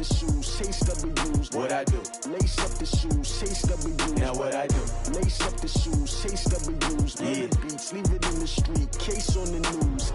the shoes, chase W's. What I do? Lace up the shoes, chase W's. Now what I do? Lace up the shoes, chase W's. Yeah. The beats, leave it in the street, case on the news.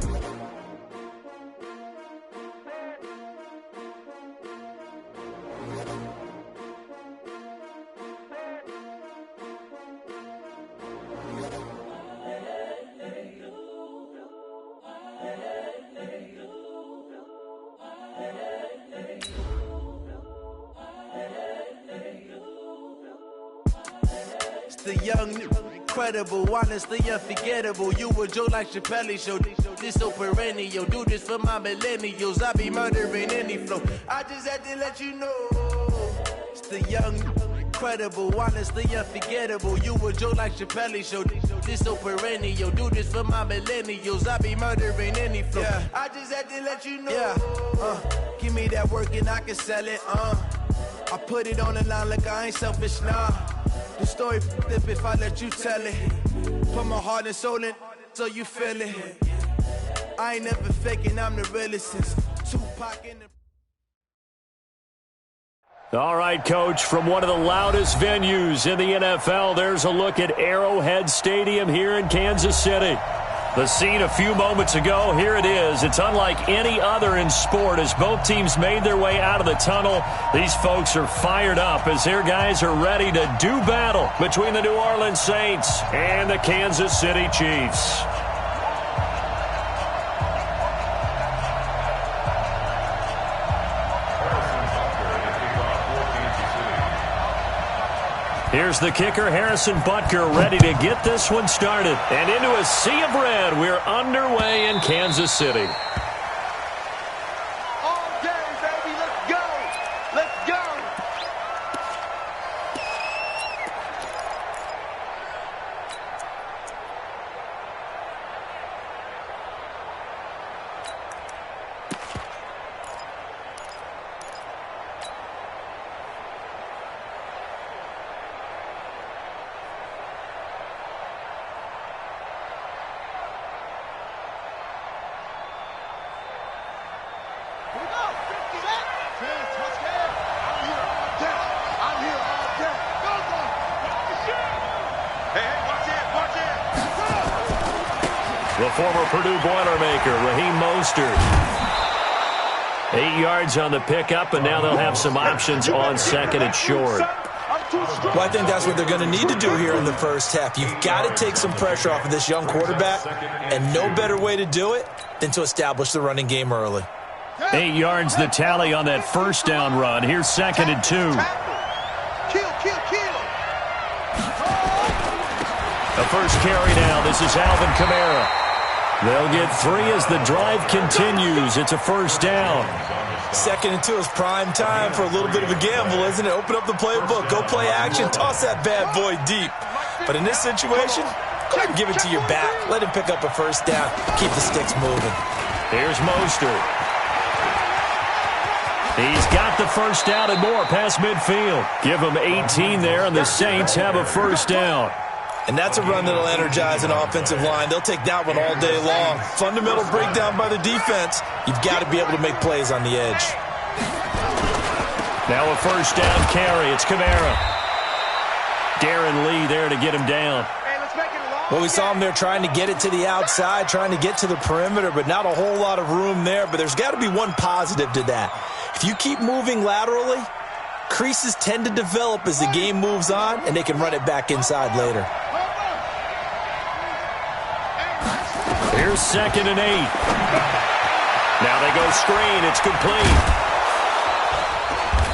The young, incredible, honestly unforgettable. You a joke like Chappelle show. This so perennial. Do this for my millennials. I be murdering any flow. I just had to let you know. It's the young, incredible, honestly unforgettable. You a joke like Chappelle show. This so perennial. Do this for my millennials. I be murdering any flow. Yeah. I just had to let you know. Yeah. Give me that work and I can sell it. I put it on the line like I ain't selfish, nah. The story flip if I let you tell it. Put my heart and soul in so you feel it. I ain't never faking, I'm the realest since Tupac in the... All right, Coach, from one of the loudest venues in the NFL, there's a look at Arrowhead Stadium here in Kansas City. The scene a few moments ago, here it is. It's unlike any other in sport as both teams made their way out of the tunnel. These folks are fired up as their guys are ready to do battle between the New Orleans Saints and the Kansas City Chiefs. Here's the kicker, Harrison Butker, ready to get this one started. And into a sea of red, we're underway in Kansas City. All day, baby, let's go! Let's go! The former Purdue Boilermaker, Raheem Mostert. 8 yards on the pickup, and now they'll have some options on second and short. Well, I think that's what they're going to need to do here in the first half. You've got to take some pressure off of this young quarterback, and no better way to do it than to establish the running game early. 8 yards the tally on that first down run. Here's second and 2. The first carry now. This is Alvin Kamara. They'll get 3 as the drive continues. It's a first down. Second and 2 is prime time for a little bit of a gamble, isn't it? Open up the playbook, go play action, toss that bad boy deep. But in this situation, go ahead and give it to your back. Let him pick up a first down. Keep the sticks moving. Here's Mostert. He's got the first down and more past midfield. Give him 18 there, and the Saints have a first down. And that's a run that'll energize an offensive line. They'll take that one all day long. Fundamental breakdown by the defense. You've got to be able to make plays on the edge. Now a first down carry. It's Kamara. Darren Lee there to get him down. Well, we saw him there trying to get it to the outside, trying to get to the perimeter, but not a whole lot of room there. But there's got to be one positive to that. If you keep moving laterally, creases tend to develop as the game moves on, and they can run it back inside later. Here's second and 8. Now they go screen. It's complete.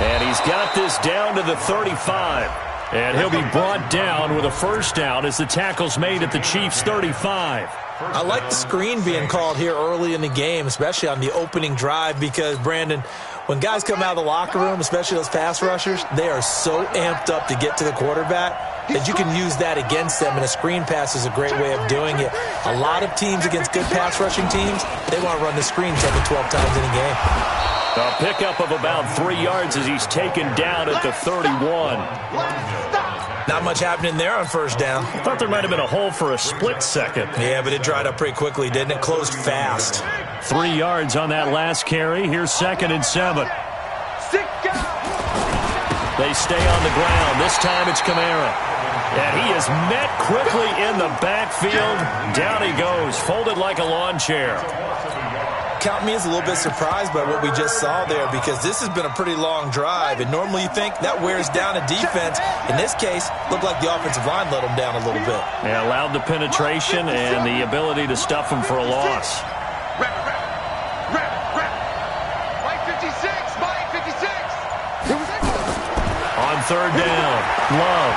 And he's got this down to the 35. And he'll be brought down with a first down as the tackle's made at the Chiefs' 35. I like the screen being called here early in the game, especially on the opening drive, because, Brandon, when guys come out of the locker room, especially those pass rushers, they are so amped up to get to the quarterback that you can use that against them, and a screen pass is a great way of doing it. A lot of teams against good pass rushing teams, they want to run the screen 10 to 12 times in a game. A pickup of about 3 yards as he's taken down at the 31. Not much happening there on first down. I thought there might have been a hole for a split second. Yeah, but it dried up pretty quickly, didn't it? Closed fast. 3 yards on that last carry. Here's second and 7. Sit down. They stay on the ground. This time it's Kamara. And he is met quickly in the backfield. Down he goes, folded like a lawn chair. Count me as a little bit surprised by what we just saw there, because this has been a pretty long drive, and normally you think that wears down a defense. In this case, looked like the offensive line let them down a little bit. Yeah, allowed the penetration and the ability to stuff them for a loss. Right 56, Mike 56. On third down, Love.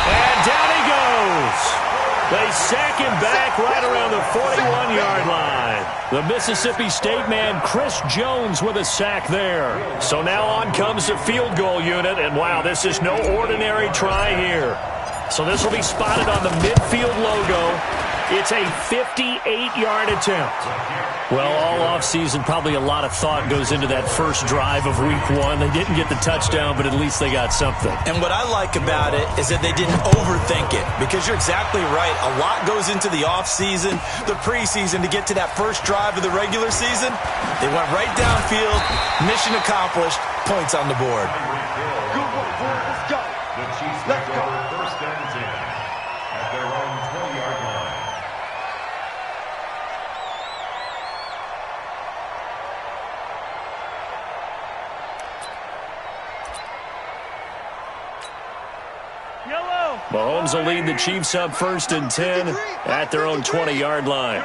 And down he goes. They sack him back right around the 41-yard line. The Mississippi State man, Chris Jones, with a sack there. So now on comes the field goal unit, and wow, this is no ordinary try here. So this will be spotted on the midfield logo. It's a 58-yard attempt. Well, all offseason, probably a lot of thought goes into that first drive of week one. They didn't get the touchdown, but at least they got something. And what I like about it is that they didn't overthink it, because you're exactly right. A lot goes into the offseason, the preseason, to get to that first drive of the regular season. They went right downfield, mission accomplished, points on the board. Good work, boy. Let's go. The Chiefs Let's go. first and 10 at their own 20-yard line. Mahomes will lead the Chiefs up first and 10 at their own 20-yard line.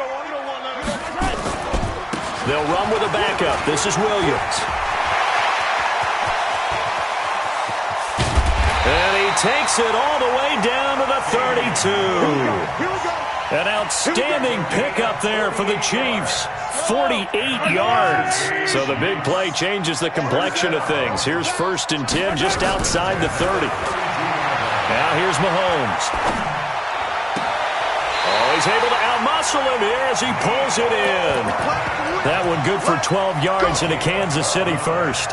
They'll run with a backup. This is Williams. And he takes it all the way down to the 32. An outstanding pickup there for the Chiefs. 48 yards. So the big play changes the complexion of things. Here's first and 10 just outside the 30. Now here's Mahomes. Oh, he's able to outmuscle him here as he pulls it in. That one good for 12 yards into Kansas City first.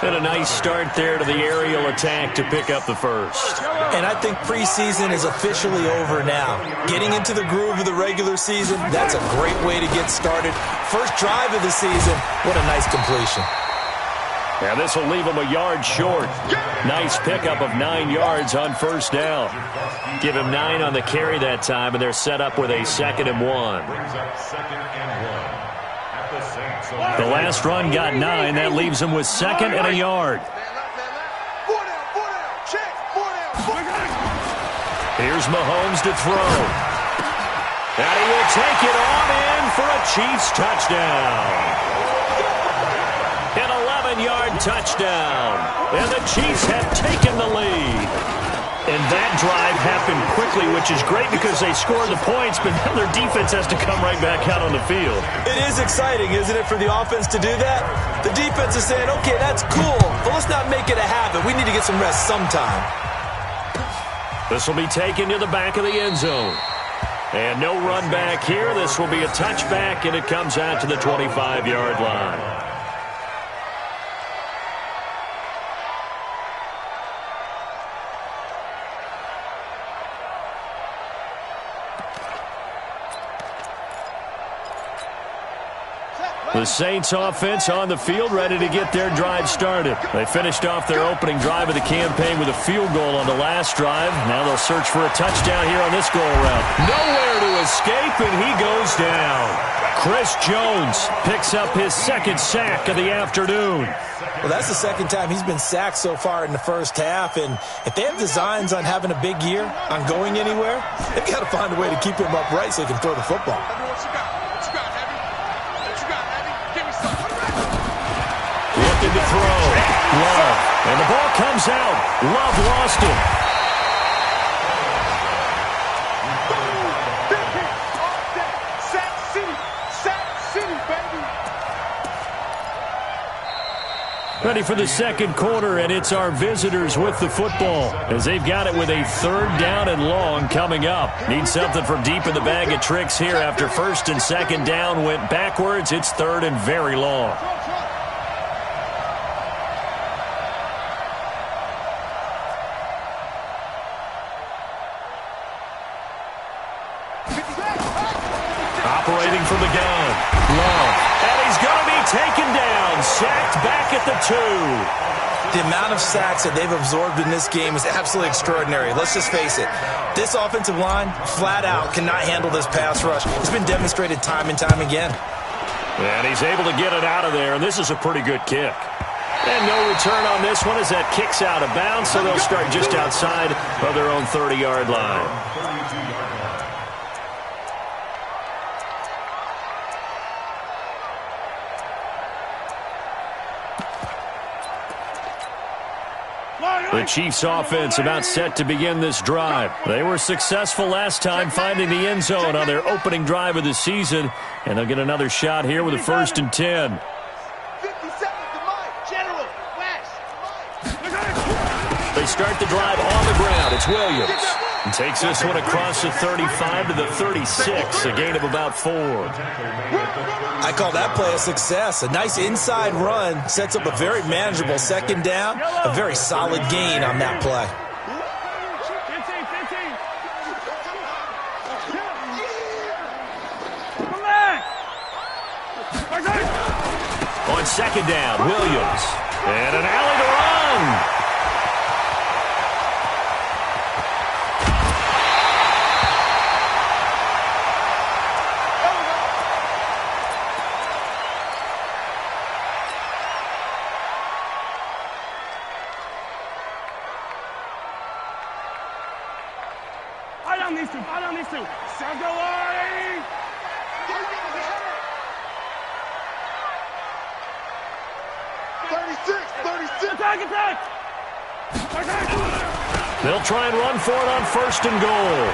And a nice start there to the aerial attack to pick up the first. And I think preseason is officially over now. Getting into the groove of the regular season, that's a great way to get started. First drive of the season, what a nice completion. Now this will leave him a yard short. Nice pickup of 9 yards on first down. Give him 9 on the carry that time, and they're set up with a 2nd and 1. The last run got 9. That leaves him with 2nd and a yard. Here's Mahomes to throw. And he will take it on in for a Chiefs touchdown. An 11-yard touchdown. And the Chiefs have taken the lead. And that drive happened quickly, which is great because they scored the points, but now their defense has to come right back out on the field. It is exciting, isn't it, for the offense to do that? The defense is saying, okay, that's cool, but let's not make it a habit. We need to get some rest sometime. This will be taken to the back of the end zone. And no run back here. This will be a touchback, and it comes out to the 25-yard line. The Saints offense on the field, ready to get their drive started. They finished off their opening drive of the campaign with a field goal on the last drive. Now they'll search for a touchdown here on this go-around. Nowhere to escape, and he goes down. Chris Jones picks up his 2nd sack of the afternoon. Well, that's the 2nd time he's been sacked so far in the first half, and if they have designs on having a big year, on going anywhere, they've got to find a way to keep him upright so he can throw the football. Looking to throw. Love. And the ball comes out. Love lost it. Ready for the 2nd quarter, and it's our visitors with the football as they've got it with a 3rd down and long coming up. Need something from deep in the bag of tricks here after 1st and 2nd down went backwards. It's 3rd and very long. Operating from the gun. Love. And he's going to be taken down. sacked back at the 2. The amount of sacks that they've absorbed in this game is absolutely extraordinary. Let's just face it. This offensive line, flat out, cannot handle this pass rush. It's been demonstrated time and time again. And he's able to get it out of there, and this is a pretty good kick. And no return on this one as that kicks out of bounds, so they'll start just outside of their own 30-yard line. The Chiefs offense about set to begin this drive. They were successful last time finding the end zone on their opening drive of the season, and they'll get another shot here with a 1st and 10. They start the drive on the ground. It's Williams. And takes this one across the 35 to the 36, a gain of about 4. I call that play a success. A nice inside run sets up a very manageable 2nd down, a very solid gain on that play. On 2nd down, Williams. And an alley to run. They'll try and run for it on 1st and goal.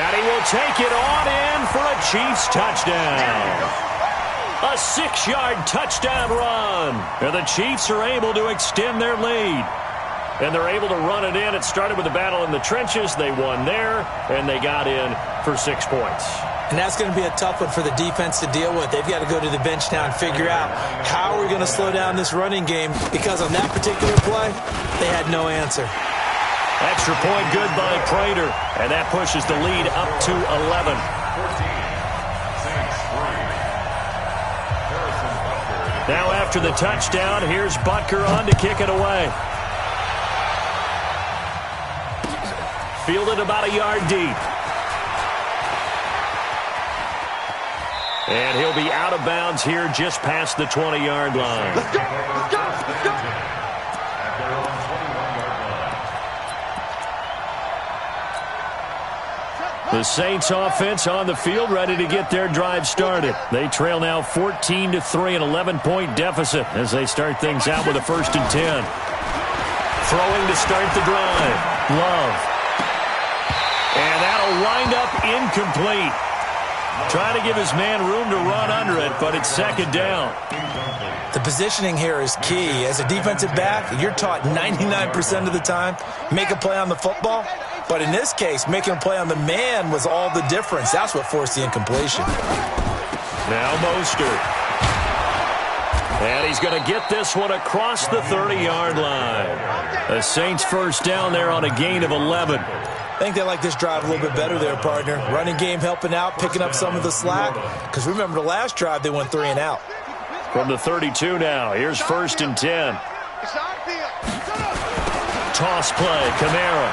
And he will take it on in for a Chiefs touchdown. A 6-yard touchdown run. And the Chiefs are able to extend their lead. And they're able to run it in. It started with a battle in the trenches. They won there, and they got in for 6 points. And that's going to be a tough one for the defense to deal with. They've got to go to the bench now and figure out how we're going to slow down this running game, because on that particular play, they had no answer. Extra point good by Prater, and that pushes the lead up to 11. Now after the touchdown, here's Butker on to kick it away. Fielded about a yard deep. And he'll be out of bounds here just past the 20-yard line. Let's go! Let's go! Let's go! The Saints offense on the field, ready to get their drive started. They trail now 14-3, an 11-point deficit as they start things out with a 1st and 10. Throwing to start the drive. Love. And that'll wind up incomplete. Trying to give his man room to run under it, but it's 2nd down. The positioning here is key. As a defensive back, you're taught 99% of the time, make a play on the football. But in this case, making a play on the man was all the difference. That's what forced the incompletion. Now Mostert. And he's going to get this one across the 30-yard line. The Saints 1st down there on a gain of 11. I think they like this drive a little bit better there, partner. Running game helping out, picking up some of the slack. Because remember, the last drive, they went 3 and out. From the 32 now, here's 1st and 10. Toss play, Kamara.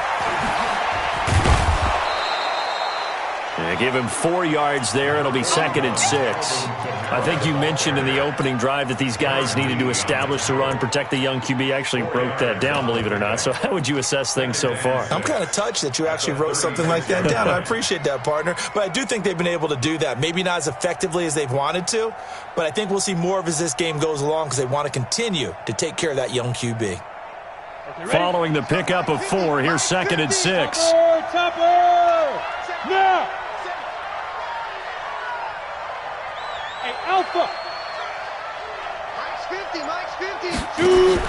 They give him 4 yards there. It'll be 2nd and 6. I think you mentioned in the opening drive that these guys needed to establish the run, protect the young QB. Actually wrote that down, believe it or not. So how would you assess things so far? I'm kind of touched that you actually wrote something like that down. I appreciate that, partner. But I do think they've been able to do that. Maybe not as effectively as they've wanted to, but I think we'll see more of as this game goes along because they want to continue to take care of that young QB. Following the pickup of 4, here's 2nd and 6. Now! Alpha! Mike's 50! Shoot!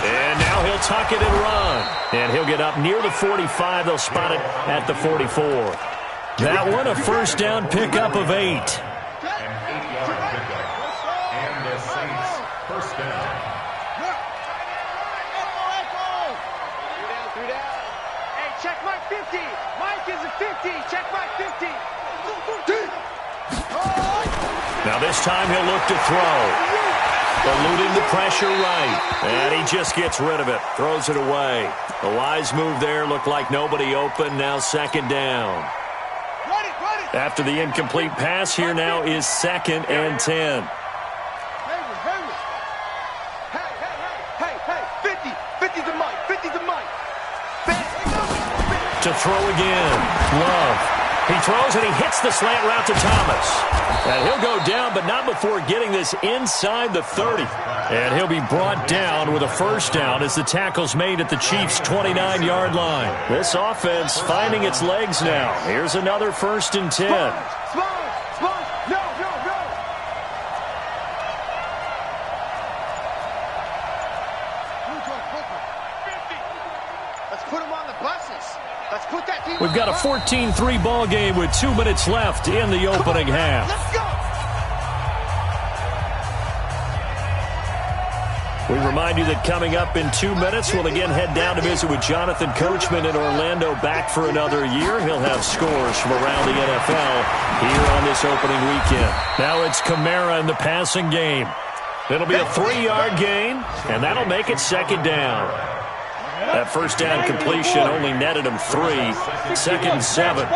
And now he'll tuck it and run. And he'll get up near the 45. They'll spot it at the 44. That one a 1st down pickup of 8. An 8-yard pickup. And the Saints 1st down. Three down. Hey, check Mike 50. Mike is a 50. Check Mike 50. Now this time he'll look to throw. Eluding the pressure right. And he just gets rid of it. Throws it away. A wise move there. Looked like nobody open. Now second down. After the incomplete pass, here now is 2nd and 10. To throw again. Love. He throws and he hits the slant route to Thomas. And he'll go down, but not before getting this inside the 30. And he'll be brought down with a first down as the tackle's made at the Chiefs' 29-yard line. This offense finding its legs now. Here's another 1st and 10. Let's put him on the buses. Let's put that team. We've got a 14-3 ball game with 2 minutes left in the opening half. Let's go. We remind you that coming up in 2 minutes, we'll again head down to visit with Jonathan Coachman in Orlando, back for another year. He'll have scores from around the NFL here on this opening weekend. Now it's Kamara in the passing game. It'll be a 3-yard gain, and that'll make it second down. That first down completion only netted him 3. 2nd and 7.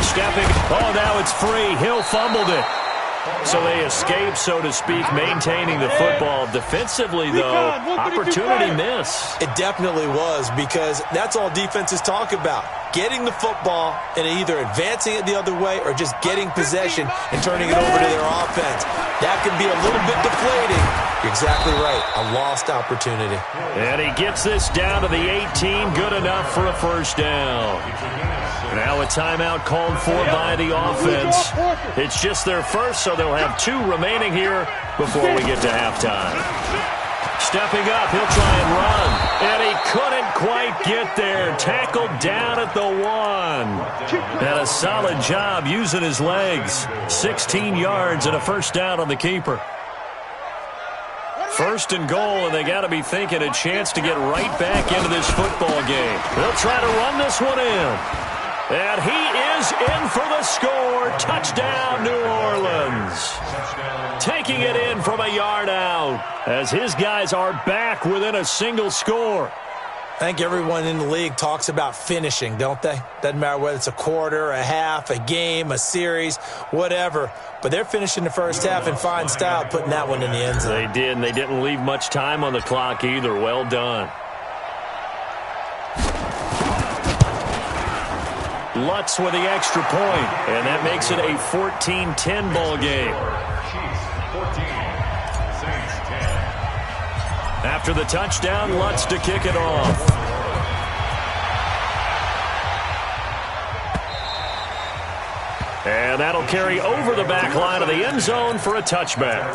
Stepping. Oh, now it's free. Hill fumbled it. So they escape, so to speak, maintaining the football. Defensively, though, opportunity miss. It definitely was, because that's all defenses talk about. Getting the football and either advancing it the other way or just getting possession and turning it over to their offense. That can be a little bit deflating. You're exactly right. A lost opportunity. And he gets this down to the 18. Good enough for a first down. Now a timeout called for by the offense. It's just their first, so they'll have 2 remaining here before we get to halftime. Stepping up, he'll try and run. And he couldn't quite get there. Tackled down at the 1. And a solid job using his legs. 16 yards and a first down on the keeper. 1st and goal, and they got to be thinking a chance to get right back into this football game. They'll try to run this one in. And he is in for the score. Touchdown, New Orleans. Taking it in from a yard out as his guys are back within a single score. I think everyone in the league talks about finishing, don't they? Doesn't matter whether it's a quarter, a half, a game, a series, whatever. But they're finishing the first half in fine style, putting that one in the end zone. They did, and they didn't leave much time on the clock either. Well done. Lutz with the extra point, and that makes it a 14-10 ball game. Chiefs 14, Saints 10. After the touchdown, Lutz to kick it off. And that'll carry over the back line of the end zone for a touchback.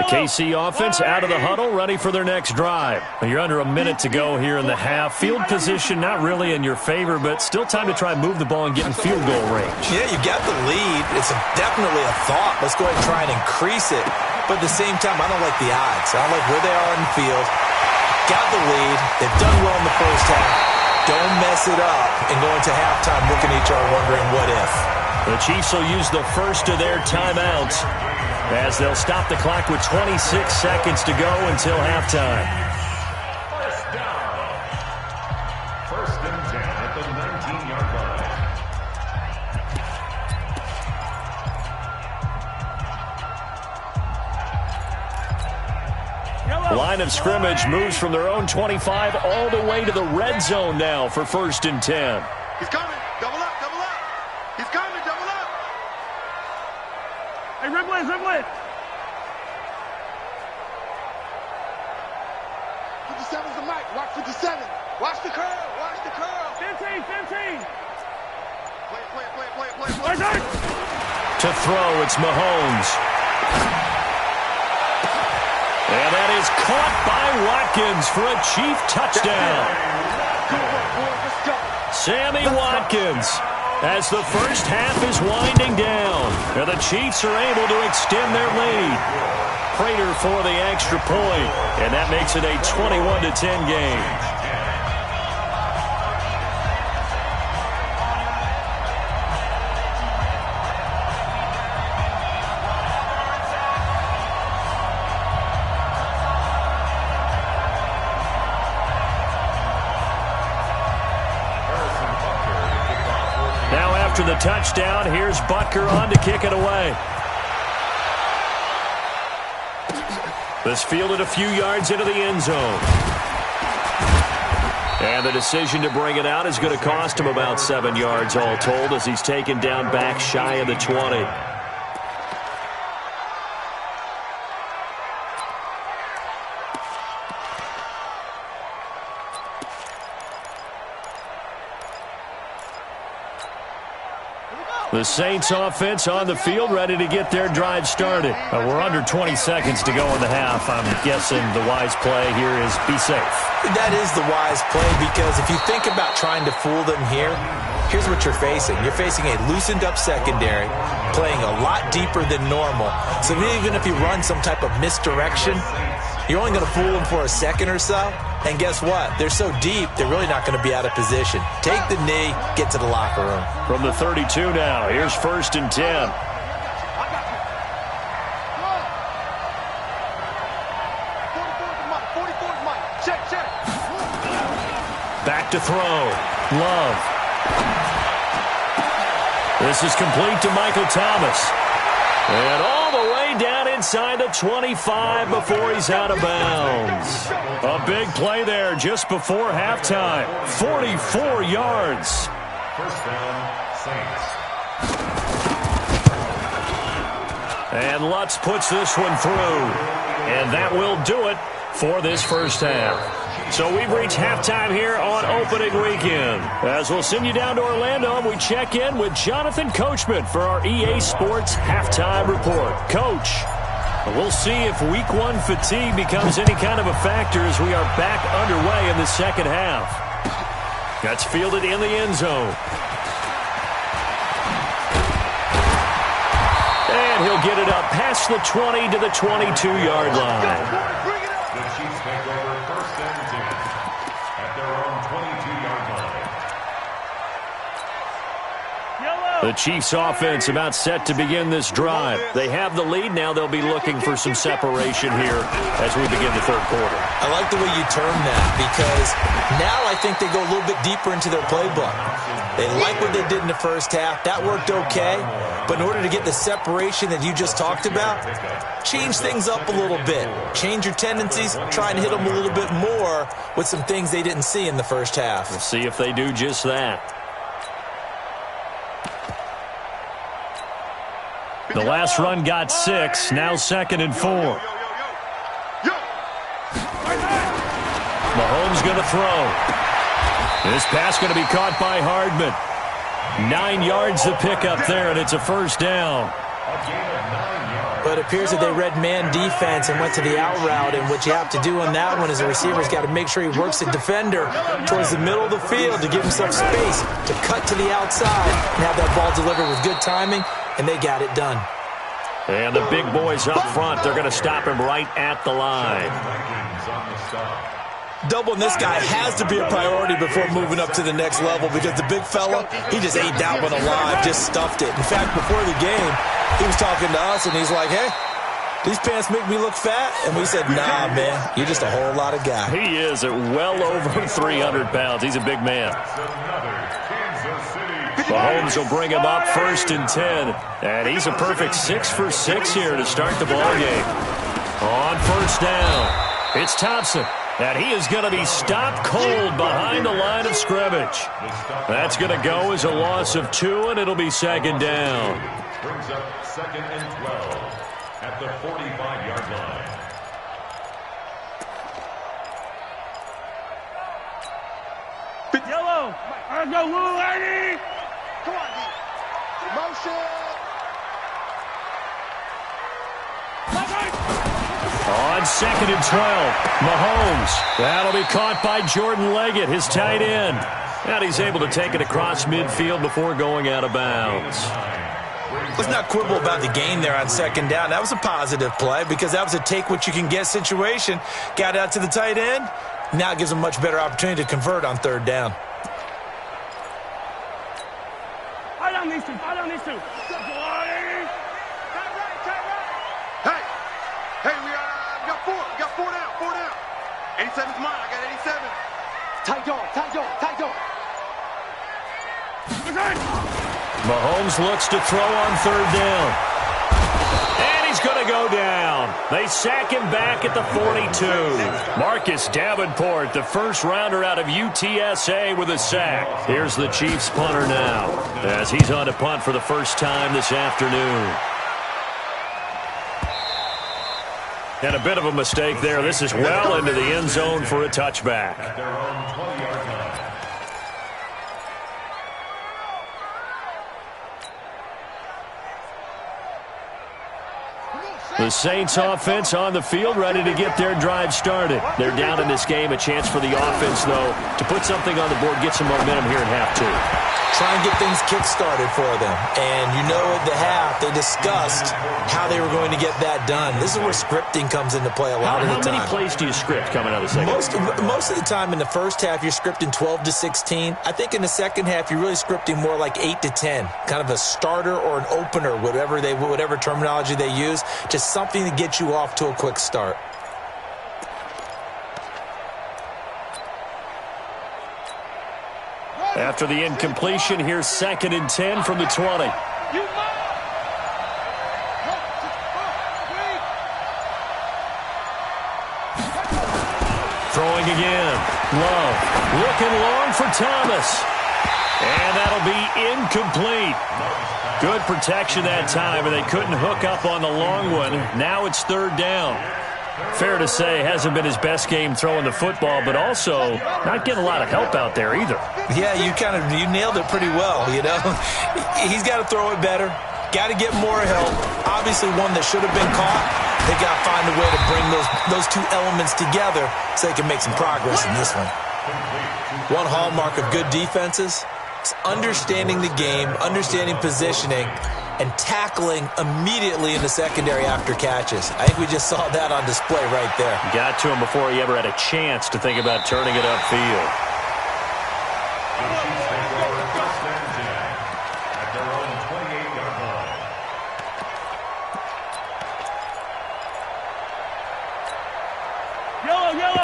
KC offense out of the huddle, ready for their next drive. You're under a minute to go here in the half. Field position not really in your favor, but still time to try and move the ball and get in field goal range. Yeah, you got the lead. It's definitely a thought. Let's go ahead and try and increase it. But at the same time, I don't like the odds. I don't like where they are in the field. Got the lead. They've done well in the first half. Don't mess it up and go into halftime looking at each other wondering what if. The Chiefs will use the first of their timeouts as they'll stop the clock with 26 seconds to go until halftime. First down. 1st and 10 at the 19-yard line. The line of scrimmage moves from their own 25 all the way to the red zone now for 1st and 10. He's coming. Double up, double up. He's coming, double up. Hey, Riblin. 57's the mic. Watch 57. Watch the curl. Watch the curl. 15. Play. To throw, it's Mahomes. And that is caught by Watkins for a Chief touchdown. Sammy Watkins, as the first half is winding down, and the Chiefs are able to extend their lead. Prater for the extra point, and that makes it a 21-10 game. After the touchdown, here's Butker on to kick it away. This fielded a few yards into the end zone. And the decision to bring it out is going to cost him about 7 yards all told as he's taken down back shy of the 20. The Saints offense on the field, ready to get their drive started. We're under 20 seconds to go in the half. I'm guessing the wise play here is be safe. That is the wise play, because if you think about trying to fool them here, here's what you're facing. You're facing a loosened up secondary, playing a lot deeper than normal. So even if you run some type of misdirection, you're only going to fool them for a second or so. And guess what? They're so deep, they're really not going to be out of position. Take the knee, get to the locker room. From the 32 now, here's 1st and 10. Back to throw. Love. This is complete to Michael Thomas. And all the way down inside the 25 before he's out of bounds. A big play there just before halftime. 44 yards. First down, Saints. And Lutz puts this one through. And that will do it for this first half. So we've reached halftime here on opening weekend. As we'll send you down to Orlando, and we check in with Jonathan Coachman for our EA Sports Halftime Report. Coach, we'll see if Week 1 fatigue becomes any kind of a factor as we are back underway in the second half. That's fielded in the end zone. And he'll get it up past the 20 to the 22-yard line. The Chiefs take over 1st and 10 at their own 22-yard line. The Chiefs offense about set to begin this drive. They have the lead. Now they'll be looking for some separation here as we begin the third quarter. I like the way you term that, because now I think they go a little bit deeper into their playbook. They like what they did in the first half. That worked okay. But in order to get the separation that you just talked about, change things up a little bit. Change your tendencies. Try and hit them a little bit more with some things they didn't see in the first half. We'll see if they do just that. The last run got 6. Now 2nd and 4. Mahomes going to throw. This pass going to be caught by Hardman. 9 yards to pick up there, and it's a first down. But it appears that they read man defense and went to the out route, and what you have to do on that one is the receiver's got to make sure he works the defender towards the middle of the field to give himself space to cut to the outside and have that ball delivered with good timing, and they got it done. And the big boys up front, they're going to stop him right at the line. Doubling this guy has to be a priority before moving up to the next level, because the big fella, he just ate that one alive, just stuffed it. In fact, before the game, he was talking to us, and he's like, hey, these pants make me look fat? And we said, nah, man, you're just a whole lot of guy. He is at well over 300 pounds. He's a big man. Mahomes will bring him up 1st and 10. And he's a perfect 6 for 6 here to start the ball game. On first down, it's Thompson. And he is going to be stopped cold behind the line of scrimmage. That's going to go as a loss of 2, and it'll be 2nd down. Brings up 2nd and 12 at the 45-yard line. Yellow. Let's go, Woo, lady. Come on, D. Motion. On On 2nd and 12, Mahomes. That'll be caught by Jordan Leggett, his tight end. And he's able to take it across midfield before going out of bounds. Let's not quibble about the gain there on 2nd down. That was a positive play because that was a take-what-you-can-get situation. Got out to the tight end. Now it gives him a much better opportunity to convert on 3rd down. Hold on these two. Hold on these two. Hey, we got 4. We got 4 down. 4 down. 87's mine. I got 87. Tight dog. Mahomes looks to throw on 3rd down. And he's going to go down. They sack him back at the 42. Marcus Davenport, the first rounder out of UTSA with a sack. Here's the Chiefs punter now as he's on to punt for the first time this afternoon. And a bit of a mistake there. This is well into the end zone for a touchback. At their own 20-yard line. The Saints offense on the field, ready to get their drive started. They're down in this game. A chance for the offense, though, to put something on the board, get some momentum here in half 2. Try and get things kick-started for them. And you know at the half, they discussed how they were going to get that done. This is where scripting comes into play a lot of the time. How many plays do you script coming out of the second? Most of the time in the first half, you're scripting 12 to 16. I think in the second half, you're really scripting more like 8 to 10. Kind of a starter or an opener, whatever terminology they use. Just something to get you off to a quick start. After the incompletion, here's 2nd and 10 from the 20. Throwing again. Love. Looking long for Thomas. And that'll be incomplete. Good protection that time, and they couldn't hook up on the long one. Now it's 3rd down. Fair to say, hasn't been his best game throwing the football, but also not getting a lot of help out there either. Yeah, you nailed it pretty well, you know. He's got to throw it better. Got to get more help. Obviously one that should have been caught. They got to find a way to bring those two elements together so they can make some progress in this one. One hallmark of good defenses is understanding the game, understanding positioning, and tackling immediately in the secondary after catches. I think we just saw that on display right there. Got to him before he ever had a chance to think about turning it upfield. At their own 28-yard line.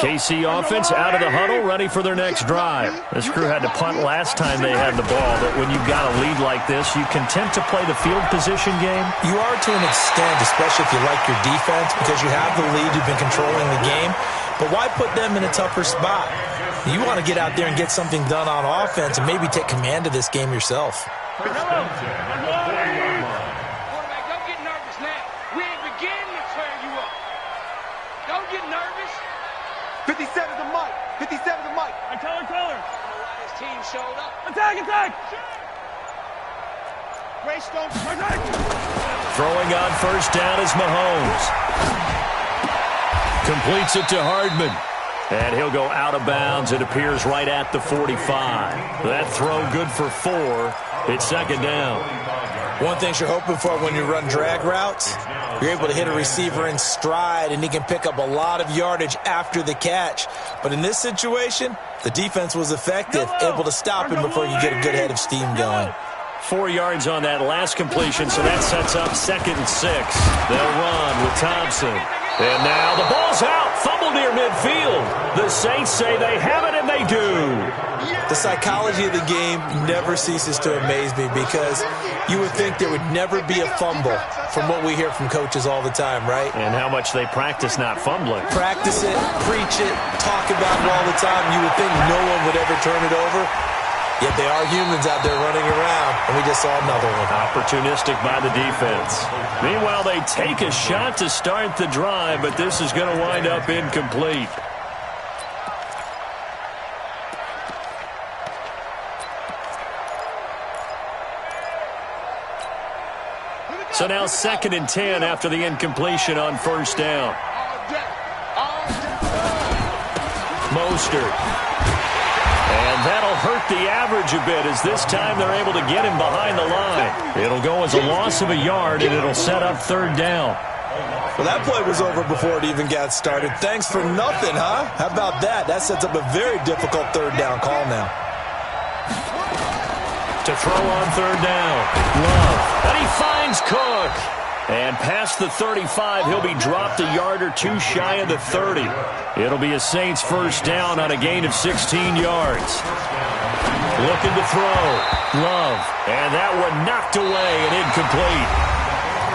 KC offense out of the huddle, ready for their next drive. This crew had to punt last time they had the ball, but when you've got a lead like this, you content to play the field position game? You are to an extent, especially if you like your defense, because you have the lead, you've been controlling the game. But why put them in a tougher spot? You want to get out there and get something done on offense and maybe take command of this game yourself. Quarterback, don't get nervous now. We ain't beginning to tear you up. Don't get nervous. 57's the mic. 57's the mic. I tell her. I don't know why this team showed up. Attack! Greystone, attack! Throwing on 1st down is Mahomes. Completes it to Hardman. And he'll go out of bounds. It appears right at the 45. That throw good for 4. It's 2nd down. One thing you're hoping for when you run drag routes, you're able to hit a receiver in stride, and he can pick up a lot of yardage after the catch. But in this situation, the defense was effective, able to stop him before you get a good head of steam going. 4 yards on that last completion, so that sets up 2nd and 6. They'll run with Thompson. And now the ball's out. Fumble near midfield. The Saints say they have it, and they do. The psychology of the game never ceases to amaze me because you would think there would never be a fumble from what we hear from coaches all the time, right? And how much they practice not fumbling. Practice it, preach it, talk about it all the time. You would think no one would ever turn it over. Yet they are humans out there running around, and we just saw another one. Opportunistic by the defense. Meanwhile, they take a shot to start the drive, but this is going to wind up incomplete. So now 2nd and 10 after the incompletion on 1st down. Mostert. And that'll hurt the average a bit, as this time they're able to get him behind the line. It'll go as a loss of a yard, and it'll set up third down. Well, that play was over before it even got started. Thanks for nothing, huh? How about that? That sets up a very difficult third down call now. To throw on third down. Love. And he finds Cook. And past the 35, he'll be dropped a yard or two shy of the 30. It'll be a Saints first down on a gain of 16 yards. Looking to throw. Love. And that one knocked away and incomplete.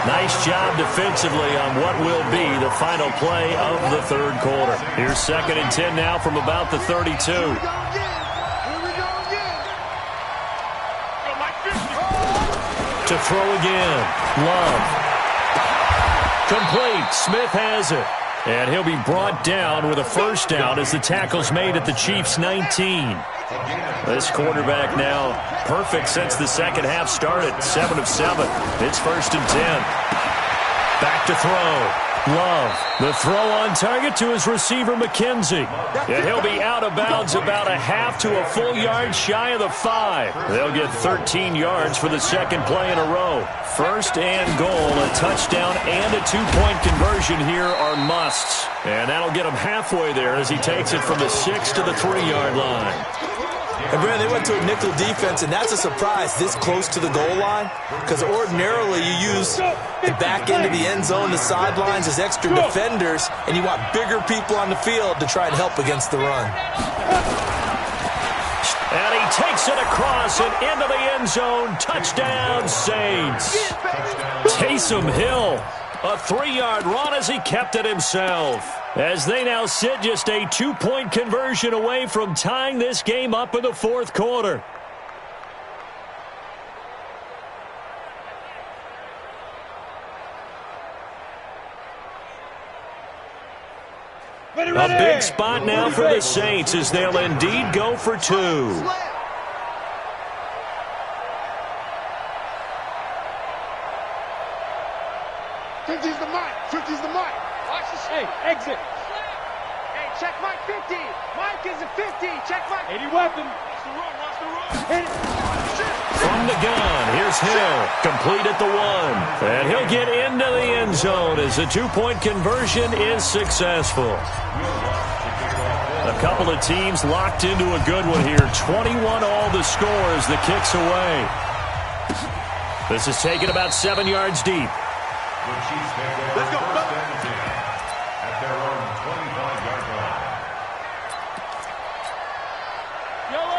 Nice job defensively on what will be the final play of the third quarter. Here's 2nd and 10 now from about the 32. To throw again. Love. Complete. Smith has it. And he'll be brought down with a first down as the tackle's made at the Chiefs' 19. This quarterback now perfect since the second half started. 7 of 7. It's 1st and 10. Back to throw. Love. The throw on target to his receiver, McKenzie. And he'll be out of bounds about a half to a full yard shy of the 5. They'll get 13 yards for the second play in a row. 1st and goal, a touchdown and a 2-point conversion here are musts. And that'll get him halfway there as he takes it from the 6 to the 3-yard line. And, Brandon, they went to a nickel defense, and that's a surprise this close to the goal line, because ordinarily you use the back end of the end zone, the sidelines as extra defenders, and you want bigger people on the field to try and help against the run. And he takes it across and into the end zone. Touchdown, Saints. Taysom Hill, a 3-yard run as he kept it himself. As they now sit just a 2-point conversion away from tying this game up in the fourth quarter. A big spot now for the Saints as they'll indeed go for 2. 50's the mic. 50's the mic. Watch the hey, exit. Hey, check Mike 50. Mike is a 50. Check Mike. 80 weapon. Watch the run. Watch the run. Hit it. From the gun, here's Hill. Complete at the 1. And he'll get into the end zone as the 2-point conversion is successful. A couple of teams locked into a good one here. 21 all the score as the kick's away. This is taken about 7 yards deep. Let's go. At their own 25-yard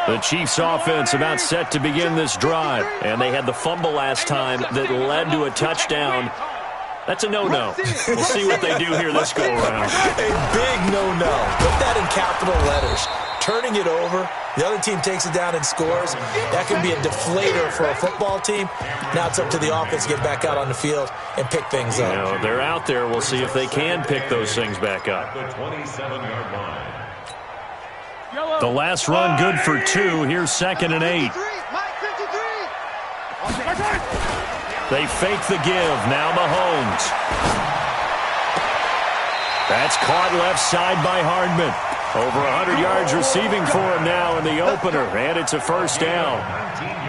line. The Chiefs offense about set to begin this drive. And they had the fumble last time that led to a touchdown. That's a no-no. We'll see what they do here this go-around. A big no-no. Put that in capital letters. Turning it over, the other team takes it down and scores. That can be a deflator for a football team. Now it's up to the offense to get back out on the field and pick things up. You know, they're out there. We'll see if they can pick those things back up. The 27-yard line. The last run good for 2. Here's 2nd and 8. They fake the give. Now Mahomes. That's caught left side by Hardman. Over 100 yards receiving for him now in the opener, and it's a first down.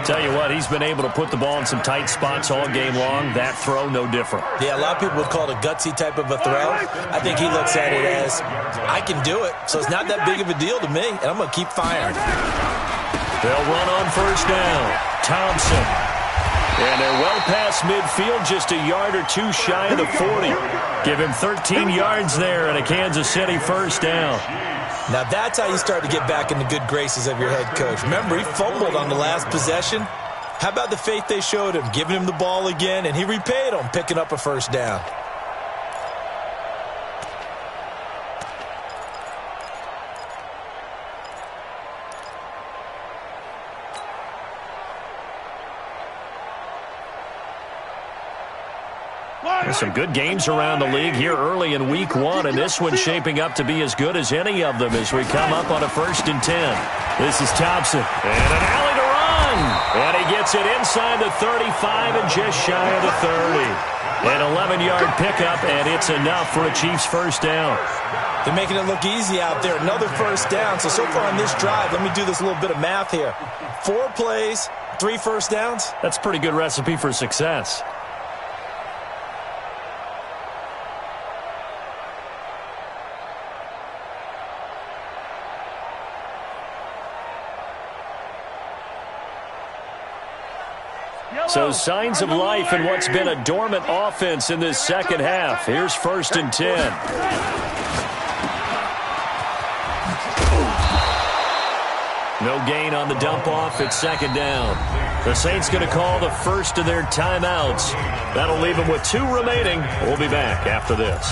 Tell you what, he's been able to put the ball in some tight spots all game long. That throw, no different. Yeah, a lot of people would call it a gutsy type of a throw. I think he looks at it as, I can do it, so it's not that big of a deal to me, and I'm going to keep firing. They'll run on first down. Thompson. And they're well past midfield, just a yard or two shy of the 40. Give him 13 yards there and a Kansas City first down. Now that's how you start to get back in the good graces of your head coach. Remember, he fumbled on the last possession. How about the faith they showed him, giving him the ball again, and he repaid them, picking up a first down. Some good games around the league here early in week 1, and this one's shaping up to be as good as any of them as we come up on a 1st and 10. This is Thompson, and an alley to run, and he gets it inside the 35 and just shy of the 30. An 11-yard pickup, and it's enough for a Chiefs first down. They're making it look easy out there. Another first down. So far on this drive, let me do this little bit of math here. 4 plays, 3 first downs. That's a pretty good recipe for success. So signs of life in what's been a dormant offense in this second half. Here's 1st and 10. No gain on the dump off. It's 2nd down. The Saints going to call the first of their timeouts. That'll leave them with 2 remaining. We'll be back after this.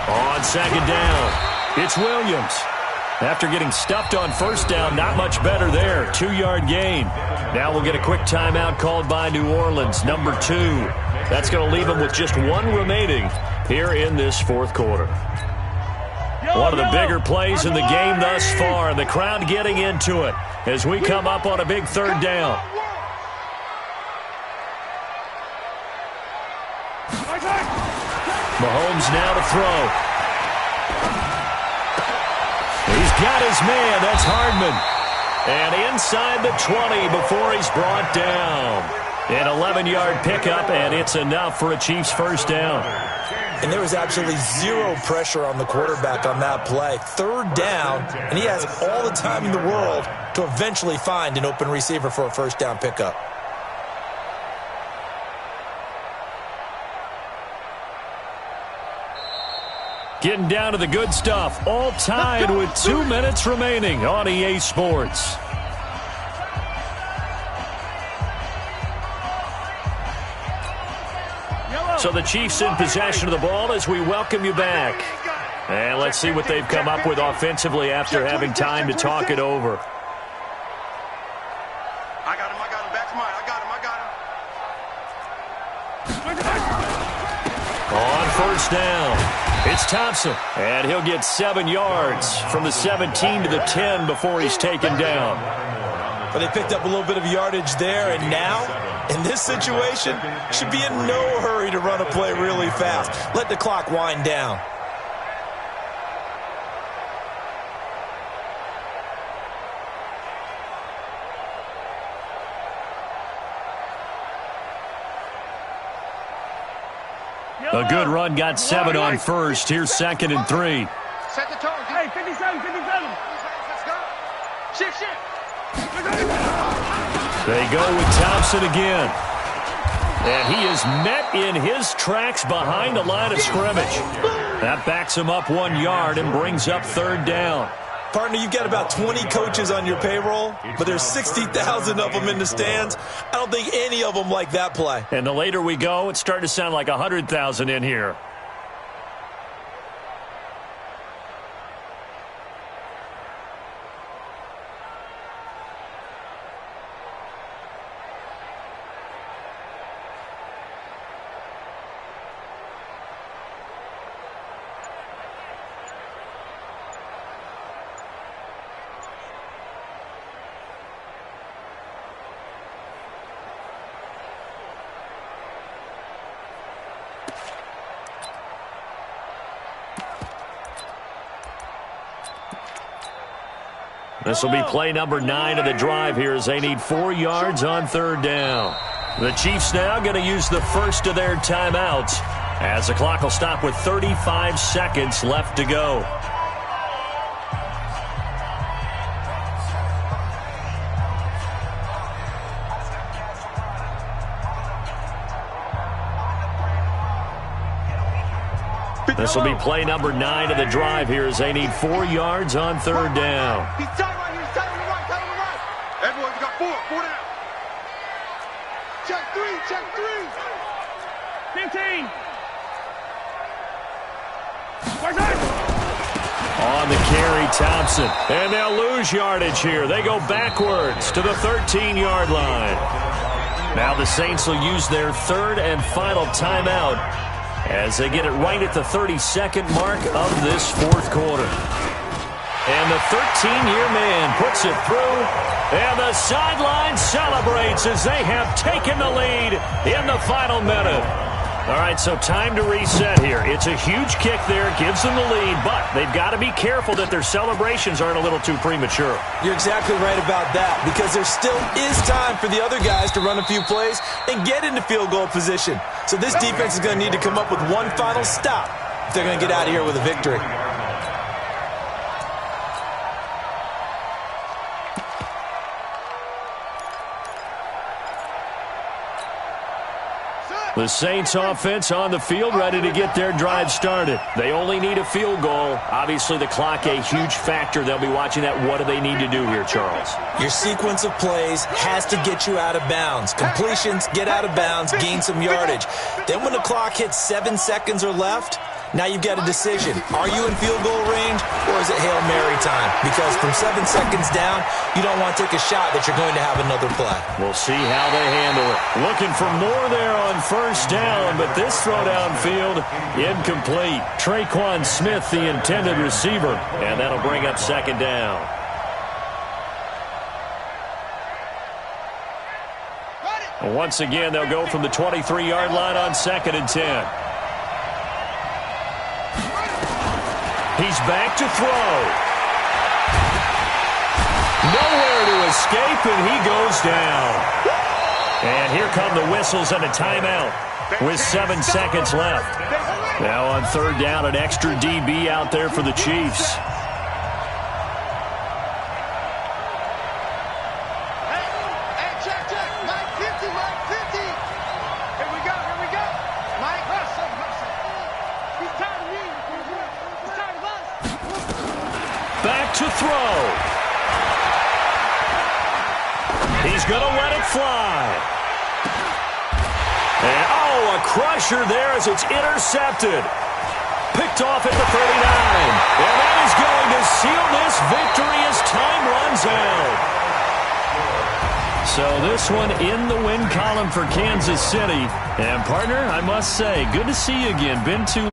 On 2nd down, it's Williams. After getting stuffed on 1st down, not much better there. 2-yard gain. Now we'll get a quick timeout called by New Orleans, number 2. That's going to leave them with just 1 remaining here in this 4th quarter. One of the bigger plays in the game thus far, and the crowd getting into it as we come up on a big 3rd down. Mahomes now to throw. He's got his man. That's Hardman. And inside the 20 before he's brought down. An 11-yard pickup, and it's enough for a Chiefs first down. And there was absolutely 0 pressure on the quarterback on that play. 3rd down, and he has all the time in the world to eventually find an open receiver for a first down pickup. Getting down to the good stuff. All tied with 2 minutes remaining on EA Sports. So the Chiefs in possession of the ball as we welcome you back. And let's see what they've come up with offensively after having time to talk it over. I got him. Back to mine. I got him. On 1st down. It's Thompson, and he'll get 7 yards from the 17 to the 10 before he's taken down. But they picked up a little bit of yardage there, and now, in this situation, should be in no hurry to run a play really fast. Let the clock wind down. A good run got 7 on 1st. Here's 2nd and 3. Set the tone. Hey, 57. Let's go. Shift. They go with Thompson again. And he is met in his tracks behind the line of scrimmage. That backs him up 1 yard and brings up 3rd down. Partner, you've got about 20 coaches on your payroll, but there's 60,000 of them in the stands. I don't think any of them like that play. And the later we go, it's starting to sound like 100,000 in here. This will be play number 9 of the drive here as they need 4 yards on 3rd down. The Chiefs now going to use the first of their timeouts as the clock will stop with 35 seconds left to go. This will be play number 9 of the drive here as they need 4 yards on 3rd down. He's tight right here. He's tight on the right. Everyone, you got 4. 4 down. Check three, check three. 15. On the carry, Thompson. And they'll lose yardage here. They go backwards to the 13-yard line. Now the Saints will use their third and final timeout as they get it right at the 32nd mark of this fourth quarter. And the 13-year man puts it through. And the sideline celebrates as they have taken the lead in the final minute. All right, so time to reset here. It's a huge kick there, gives them the lead, but they've got to be careful that their celebrations aren't a little too premature. You're exactly right about that, because there still is time for the other guys to run a few plays and get into field goal position. So this defense is going to need to come up with one final stop if they're going to get out of here with a victory. The Saints offense on the field, ready to get their drive started. They only need a field goal. Obviously, the clock a huge factor. They'll be watching that. What do they need to do here, Charles? Your sequence of plays has to get you out of bounds. Completions, get out of bounds, gain some yardage. Then when the clock hits 7 seconds or left, now you've got a decision. Are you in field goal range, or is it Hail Mary time? Because from 7 seconds down, you don't want to take a shot that you're going to have another play. We'll see how they handle it. Looking for more there on first down, but this throw downfield, incomplete. Traquan Smith, the intended receiver, and that'll bring up second down. Once again, they'll go from the 23-yard line on 2nd and 10. He's back to throw. Nowhere to escape, and he goes down. And here come the whistles and a timeout with 7 seconds left. Now on third down, an extra DB out there for the Chiefs. Back to throw. He's going to let it fly. And, a crusher there as it's intercepted. Picked off at the 39. And that is going to seal this victory as time runs out. So this one in the win column for Kansas City. And, partner, I must say, good to see you again. Been to